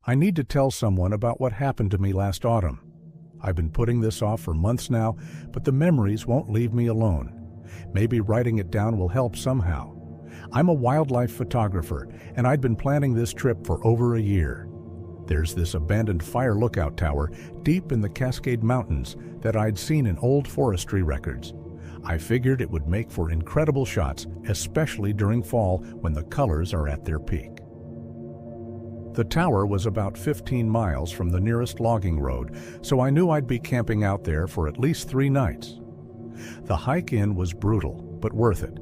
I need to tell someone about what happened to me last autumn. I've been putting this off for months now, but the memories won't leave me alone. Maybe writing it down will help somehow. I'm a wildlife photographer, and I'd been planning this trip for over a year. There's this abandoned fire lookout tower deep in the Cascade Mountains that I'd seen in old forestry records. I figured it would make for incredible shots, especially during fall when the colors are at their peak. The tower was about 15 miles from the nearest logging road, so I knew I'd be camping out there for at least 3 nights. The hike in was brutal, but worth it.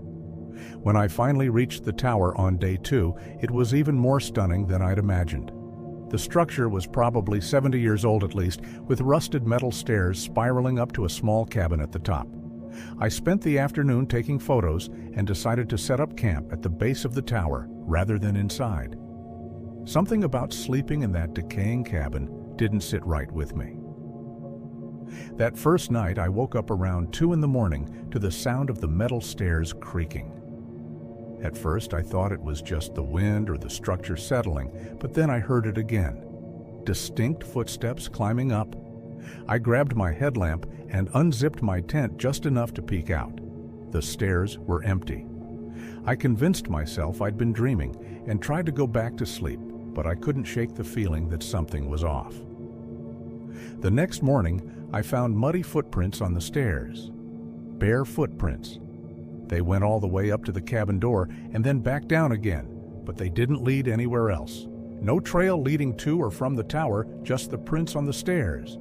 When I finally reached the tower on day 2, it was even more stunning than I'd imagined. The structure was probably 70 years old at least, with rusted metal stairs spiraling up to a small cabin at the top. I spent the afternoon taking photos and decided to set up camp at the base of the tower rather than inside. Something about sleeping in that decaying cabin didn't sit right with me. That first night, I woke up around 2 in the morning to the sound of the metal stairs creaking. At first, I thought it was just the wind or the structure settling, but then I heard it again. Distinct footsteps climbing up. I grabbed my headlamp and unzipped my tent just enough to peek out. The stairs were empty. I convinced myself I'd been dreaming and tried to go back to sleep, but I couldn't shake the feeling that something was off. The next morning, I found muddy footprints on the stairs. Bare footprints. They went all the way up to the cabin door and then back down again, but they didn't lead anywhere else. No trail leading to or from the tower, just the prints on the stairs.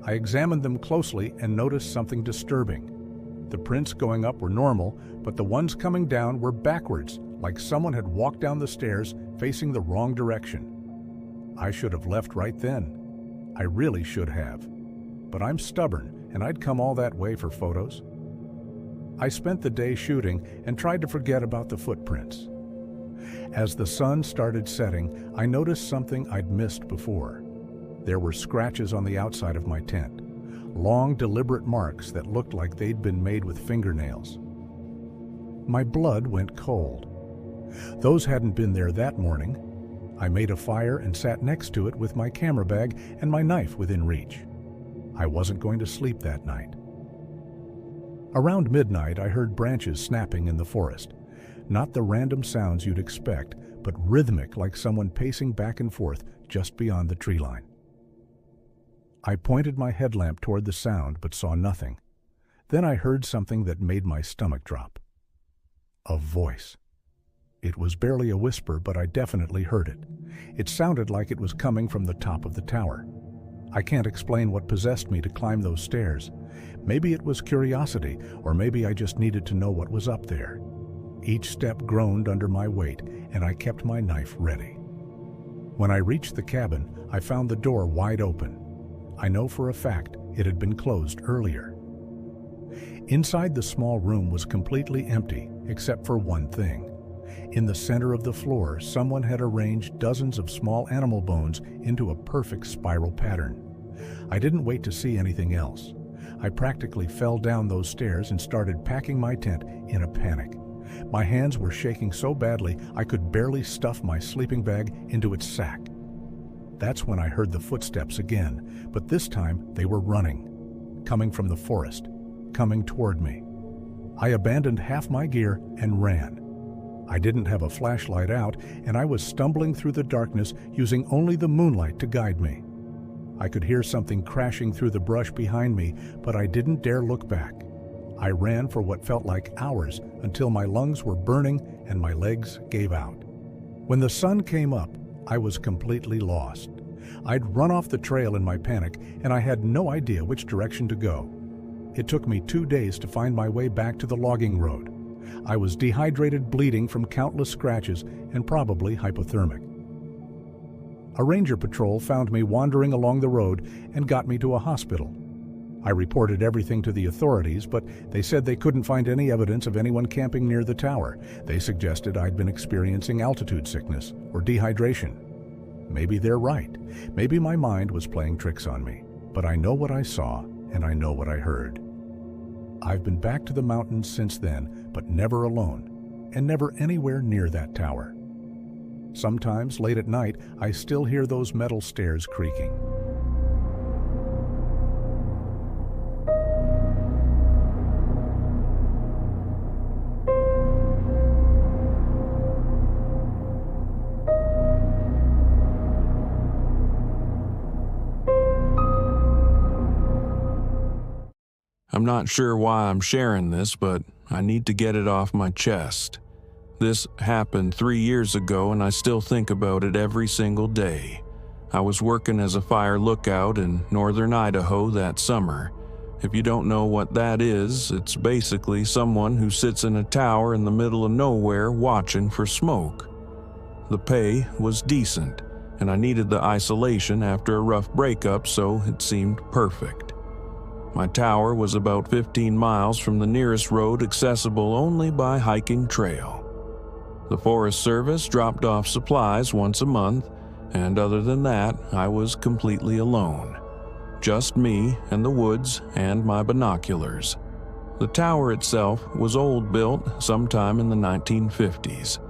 I examined them closely and noticed something disturbing. The prints going up were normal, but the ones coming down were backwards, like someone had walked down the stairs facing the wrong direction. I should have left right then. I really should have. But I'm stubborn, and I'd come all that way for photos. I spent the day shooting and tried to forget about the footprints. As the sun started setting, I noticed something I'd missed before. There were scratches on the outside of my tent, long, deliberate marks that looked like they'd been made with fingernails. My blood went cold. Those hadn't been there that morning. I made a fire and sat next to it with my camera bag and my knife within reach. I wasn't going to sleep that night. Around midnight, I heard branches snapping in the forest. Not the random sounds you'd expect, but rhythmic, like someone pacing back and forth just beyond the tree line. I pointed my headlamp toward the sound, but saw nothing. Then I heard something that made my stomach drop. A voice. It was barely a whisper, but I definitely heard it. It sounded like it was coming from the top of the tower. I can't explain what possessed me to climb those stairs. Maybe it was curiosity, or maybe I just needed to know what was up there. Each step groaned under my weight, and I kept my knife ready. When I reached the cabin, I found the door wide open. I know for a fact it had been closed earlier. Inside the small room was completely empty, except for one thing. In the center of the floor, someone had arranged dozens of small animal bones into a perfect spiral pattern. I didn't wait to see anything else. I practically fell down those stairs and started packing my tent in a panic. My hands were shaking so badly I could barely stuff my sleeping bag into its sack. That's when I heard the footsteps again, but this time they were running, coming from the forest, coming toward me. I abandoned half my gear and ran. I didn't have a flashlight out, and I was stumbling through the darkness using only the moonlight to guide me. I could hear something crashing through the brush behind me, but I didn't dare look back. I ran for what felt like hours until my lungs were burning and my legs gave out. When the sun came up, I was completely lost. I'd run off the trail in my panic, and I had no idea which direction to go. It took me 2 days to find my way back to the logging road. I was dehydrated, bleeding from countless scratches, and probably hypothermic. A ranger patrol found me wandering along the road and got me to a hospital. I reported everything to the authorities, but they said they couldn't find any evidence of anyone camping near the tower. They suggested I'd been experiencing altitude sickness or dehydration. Maybe they're right. Maybe my mind was playing tricks on me. But I know what I saw, and I know what I heard. I've been back to the mountains since then, but never alone, and never anywhere near that tower. Sometimes, late at night, I still hear those metal stairs creaking. I'm not sure why I'm sharing this, but I need to get it off my chest. This happened 3 years ago, and I still think about it every single day. I was working as a fire lookout in northern Idaho that summer. If you don't know what that is, it's basically someone who sits in a tower in the middle of nowhere watching for smoke. The pay was decent, and I needed the isolation after a rough breakup, so it seemed perfect. My tower was about 15 miles from the nearest road, accessible only by hiking trail. The Forest Service dropped off supplies once a month, and other than that, I was completely alone. Just me and the woods and my binoculars. The tower itself was old, built sometime in the 1950s.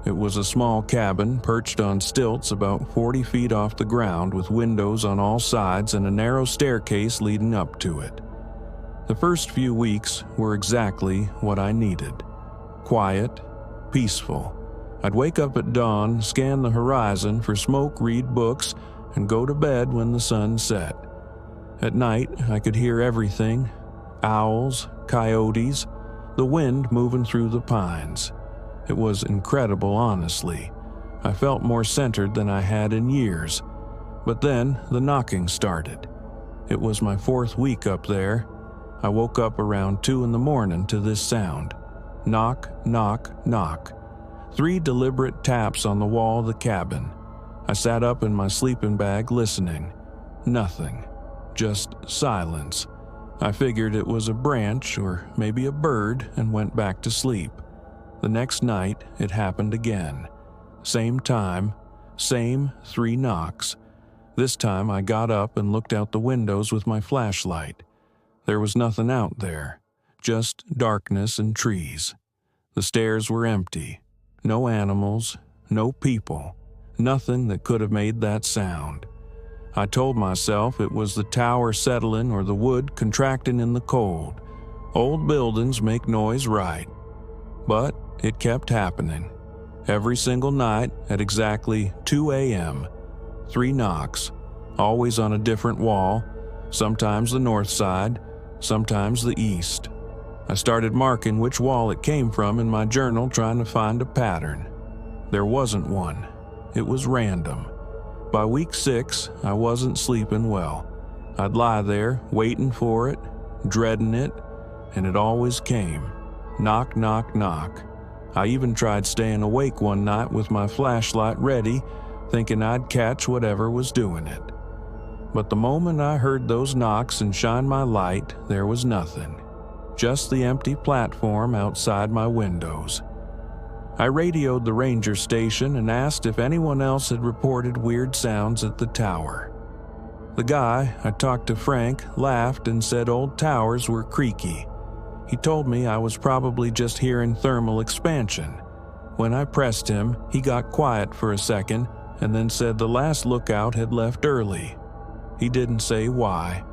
It was a small cabin perched on stilts about 40 feet off the ground, with windows on all sides and a narrow staircase leading up to it. The first few weeks were exactly what I needed. Quiet, peaceful. I'd wake up at dawn, scan the horizon for smoke, read books, and go to bed when the sun set. At night, I could hear everything: owls, coyotes, the wind moving through the pines. It was incredible, honestly. I felt more centered than I had in years. But then the knocking started. It was my 4th week up there. I woke up around 2 in the morning to this sound. Knock, knock, knock. 3 deliberate taps on the wall of the cabin. I sat up in my sleeping bag listening. Nothing. Just silence. I figured it was a branch or maybe a bird and went back to sleep. The next night, it happened again. Same time, same 3 knocks. This time I got up and looked out the windows with my flashlight. There was nothing out there, just darkness and trees. The stairs were empty. No animals, no people, nothing that could have made that sound. I told myself it was the tower settling or the wood contracting in the cold. Old buildings make noise, right? But it kept happening. Every single night at exactly 2 a.m. 3 knocks, always on a different wall, sometimes the north side, sometimes the east. I started marking which wall it came from in my journal, trying to find a pattern. There wasn't one. It was random. By week 6, I wasn't sleeping well. I'd lie there, waiting for it, dreading it, and it always came. Knock, knock, knock. I even tried staying awake one night with my flashlight ready, thinking I'd catch whatever was doing it. But the moment I heard those knocks and shined my light, there was nothing. Just the empty platform outside my windows. I radioed the ranger station and asked if anyone else had reported weird sounds at the tower. The guy, I talked to Frank, laughed and said old towers were creaky. He told me I was probably just hearing thermal expansion. When I pressed him, he got quiet for a second and then said the last lookout had left early. He didn't say why.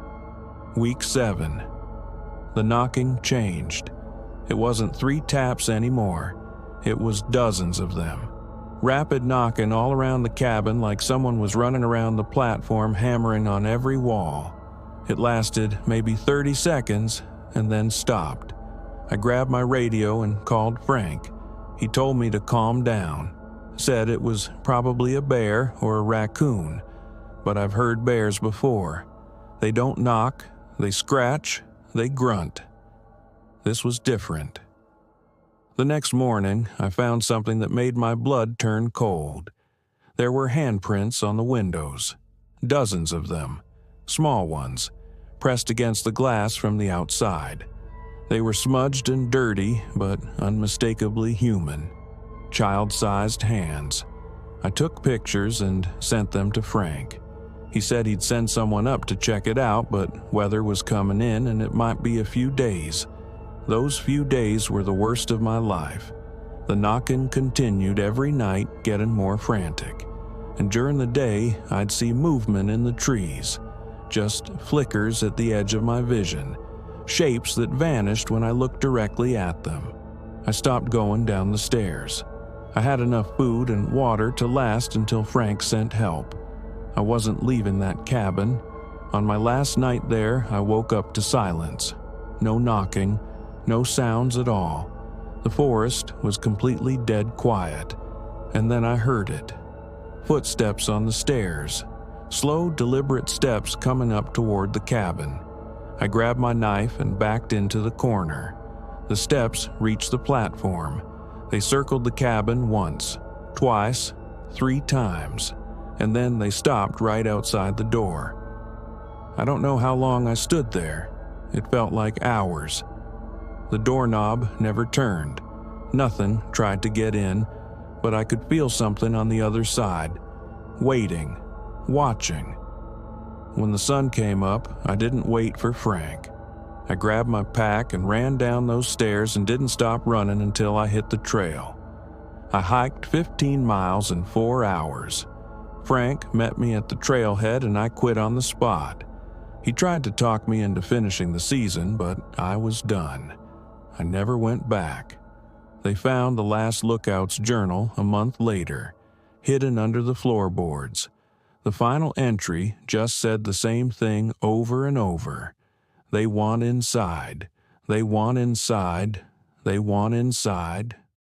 Week 7. The knocking changed. It wasn't 3 taps anymore. It was dozens of them. Rapid knocking all around the cabin, like someone was running around the platform hammering on every wall. It lasted maybe 30 seconds and then stopped. I grabbed my radio and called Frank. He told me to calm down. Said it was probably a bear or a raccoon, but I've heard bears before. They don't knock, they scratch, they grunt. This was different. The next morning, I found something that made my blood turn cold. There were handprints on the windows. Dozens of them. Small ones, pressed against the glass from the outside. They were smudged and dirty, but unmistakably human. Child-sized hands. I took pictures and sent them to Frank. He said he'd send someone up to check it out, but weather was coming in and it might be a few days. Those few days were the worst of my life. The knocking continued every night, getting more frantic. And during the day, I'd see movement in the trees, just flickers at the edge of my vision, shapes that vanished when I looked directly at them. I stopped going down the stairs. I had enough food and water to last until Frank sent help. I wasn't leaving that cabin. On my last night there, I woke up to silence. No knocking, no sounds at all. The forest was completely dead quiet. And then I heard it. Footsteps on the stairs. Slow, deliberate steps coming up toward the cabin. I grabbed my knife and backed into the corner. The steps reached the platform. They circled the cabin once, twice, 3 times, and then they stopped right outside the door. I don't know how long I stood there. It felt like hours. The doorknob never turned. Nothing tried to get in, but I could feel something on the other side, waiting, watching. When the sun came up, I didn't wait for Frank. I grabbed my pack and ran down those stairs and didn't stop running until I hit the trail. I hiked 15 miles in 4 hours. Frank met me at the trailhead and I quit on the spot. He tried to talk me into finishing the season, but I was done. I never went back. They found the last lookout's journal a month later, hidden under the floorboards. The final entry just said the same thing over and over. They want inside. They want inside. They want inside.